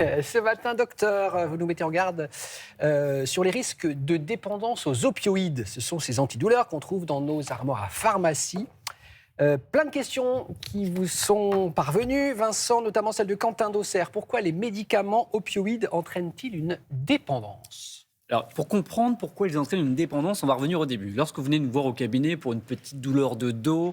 Ce matin, docteur, vous nous mettez en garde sur les risques de dépendance aux opioïdes. Ce sont ces antidouleurs qu'on trouve dans nos armoires à pharmacie. Plein de questions qui vous sont parvenues, Vincent, notamment celle de Quentin d'Auxerre. Pourquoi les médicaments opioïdes entraînent-ils une dépendance ? Alors, pour comprendre pourquoi ils entraînent une dépendance, on va revenir au début. Lorsque vous venez nous voir au cabinet pour une petite douleur de dos,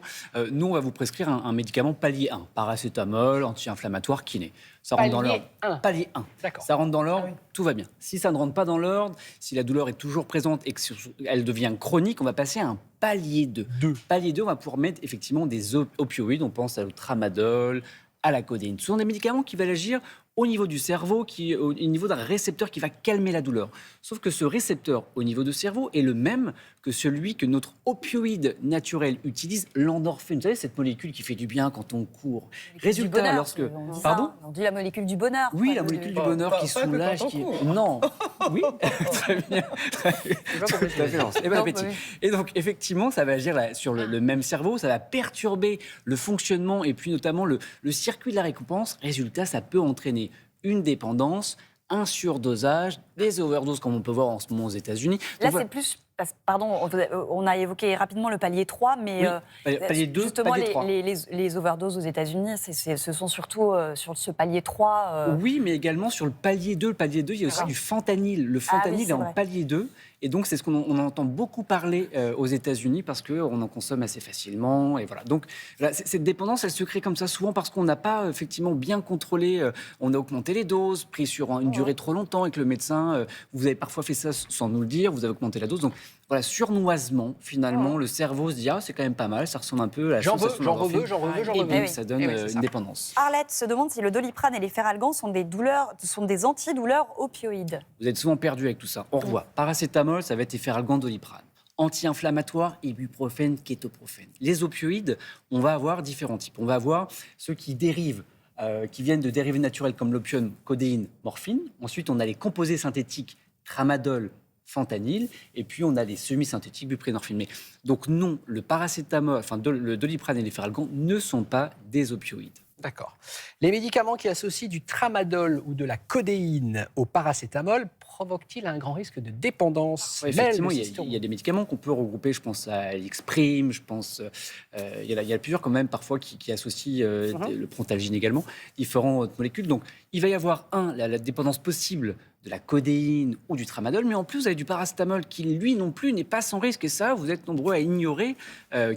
nous, on va vous prescrire un médicament palier 1, paracétamol, anti-inflammatoire, kiné. Ça rentre dans l'ordre. Palier 1. D'accord. Ça rentre dans l'ordre, tout va bien. Si ça ne rentre pas dans l'ordre, si la douleur est toujours présente et qu'elle devient chronique, on va passer à un palier 2. Palier 2, on va pouvoir mettre effectivement des opioïdes. On pense au tramadol, à la codéine. Ce sont des médicaments qui vont agir au niveau du cerveau, au niveau d'un récepteur qui va calmer la douleur. Sauf que ce récepteur au niveau du cerveau est le même que celui que notre opioïde naturel utilise, l'endorphine. Vous savez, cette molécule qui fait du bien quand on court. Résultat, Bonheur, lorsque... Pardon ? On dit la molécule du bonheur. Oui, la molécule du bonheur qui soulage. Non. Oui, très bien. Et bon appétit. Et donc, effectivement, ça va agir sur le même cerveau, ça va perturber le fonctionnement et puis notamment le circuit de la récompense. Résultat, ça peut entraîner une dépendance, un surdosage, des overdoses comme on peut voir en ce moment aux États-Unis. Là, c'est plus... Pardon, on a évoqué rapidement le palier 3, mais palier 2, justement, palier 3. les overdoses aux États-Unis, ce sont surtout sur ce palier 3. Oui, mais également sur le palier 2. Le palier 2, il y a aussi du fentanyl. Le fentanyl est en palier 2. Et donc, c'est ce qu'on entend beaucoup parler aux États-Unis parce qu'on en consomme assez facilement. Et voilà. Donc, cette dépendance, elle se crée comme ça souvent parce qu'on n'a pas effectivement bien contrôlé. On a augmenté les doses, pris sur une durée trop longtemps et que le médecin, vous avez parfois fait ça sans nous le dire, vous avez augmenté la dose. Donc, voilà, surnoisement, finalement, le cerveau se dit « Ah, c'est quand même pas mal, ça ressemble un peu à la chose. » J'en veux. Et donc, ça donne une dépendance. Arlette se demande si le Doliprane et les Feralgan sont des antidouleurs opioïdes. Vous êtes souvent perdu avec tout ça. On revoit. Paracétamol, ça va être Efferalgan, Doliprane. Anti-inflammatoire, ibuprofène, kétoprofène. Les opioïdes, on va avoir différents types. On va avoir ceux qui dérivent, qui viennent de dérivés naturels comme l'opium, codéine, morphine. Ensuite, on a les composés synthétiques, tramadol, fentanyl, et puis on a les semi-synthétiques, buprenorphine. Mais donc non, le paracétamol, le Doliprane et les Feralgan ne sont pas des opioïdes. D'accord. Les médicaments qui associent du tramadol ou de la codéine au paracétamol provoquent-ils un grand risque de dépendance ? Effectivement, il y a des médicaments qu'on peut regrouper. Je pense à l'Exprime, il y a plusieurs quand même parfois qui associent le Prontalgine également, différentes molécules. Donc il va y avoir la dépendance possible de la codéine ou du tramadol, mais en plus vous avez du paracétamol qui lui non plus n'est pas sans risque, et ça vous êtes nombreux à ignorer,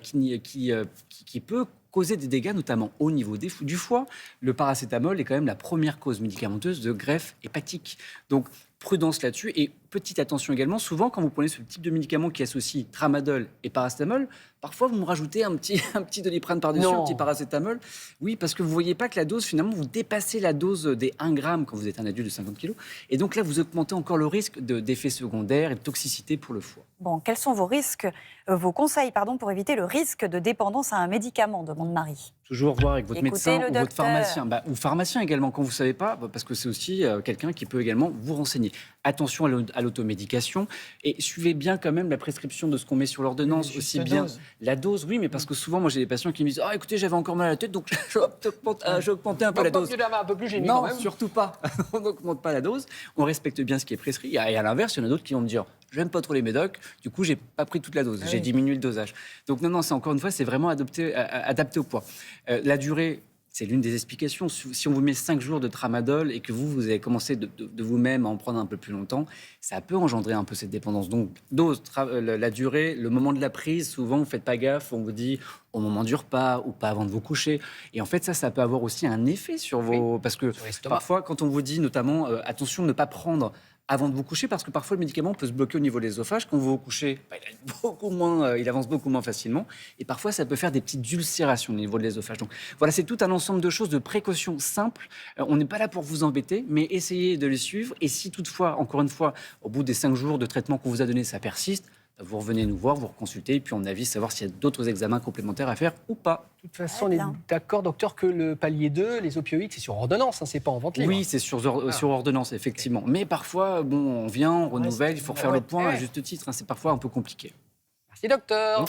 qui peut causer des dégâts, notamment au niveau du foie. Le paracétamol est quand même la première cause médicamenteuse de greffe hépatique. Donc, prudence là-dessus. Et petite attention également, souvent, quand vous prenez ce type de médicament qui associe tramadol et paracétamol, parfois, vous me rajoutez un petit Doliprane par-dessus, un petit paracétamol. Oui, parce que vous ne voyez pas que la dose, finalement, vous dépassez la dose des 1 gramme quand vous êtes un adulte de 50 kg. Et donc là, vous augmentez encore le risque d'effets secondaires et de toxicité pour le foie. Bon, quels sont vos conseils pour éviter le risque de dépendance à un médicament, demande Marie. Toujours voir avec votre médecin ou votre pharmacien. Ou pharmacien également, quand vous ne savez pas, parce que c'est aussi quelqu'un qui peut également vous renseigner. Attention à l'automédication et suivez bien quand même la prescription de ce qu'on met sur l'ordonnance, aussi bien la dose, oui, mais parce que souvent, moi j'ai des patients qui me disent « Ah, écoutez, j'avais encore mal à la tête, donc j'ai augmenté un peu la dose. » Un peu plus, j'ai mis non, quand même. surtout pas. On n'augmente pas la dose, on respecte bien ce qui est prescrit. Et à l'inverse, il y en a d'autres qui vont me dire « J'aime pas trop les médocs, du coup, j'ai pas pris toute la dose, j'ai diminué le dosage. » Donc non, c'est encore une fois, c'est vraiment adapté au poids. La durée, c'est l'une des explications. Si on vous met 5 jours de tramadol et que vous avez commencé de vous-même à en prendre un peu plus longtemps, ça peut engendrer un peu cette dépendance. Donc, dose, la durée, le moment de la prise, souvent, vous ne faites pas gaffe, on vous dit au moment du repas ou pas avant de vous coucher. Et en fait, ça peut avoir aussi un effet sur vos... Parce que parfois, quand on vous dit notamment, attention de ne pas prendre avant de vous coucher, parce que parfois le médicament peut se bloquer au niveau de l'œsophage. Quand vous vous couchez, il avance beaucoup moins facilement. Et parfois, ça peut faire des petites ulcérations au niveau de l'œsophage. Donc voilà, c'est tout un ensemble de choses, de précautions simples. On n'est pas là pour vous embêter, mais essayez de les suivre. Et si toutefois, encore une fois, au bout des 5 jours de traitement qu'on vous a donné, ça persiste, vous revenez nous voir, vous reconsultez, et puis on avise savoir s'il y a d'autres examens complémentaires à faire ou pas. De toute façon, on est d'accord, docteur, que le palier 2, les opioïdes, c'est sur ordonnance, c'est pas en vente libre. Oui, c'est sur ordonnance, effectivement. Mais parfois, on vient, on renouvelle, il faut refaire le point à juste titre. C'est parfois un peu compliqué. Merci, docteur.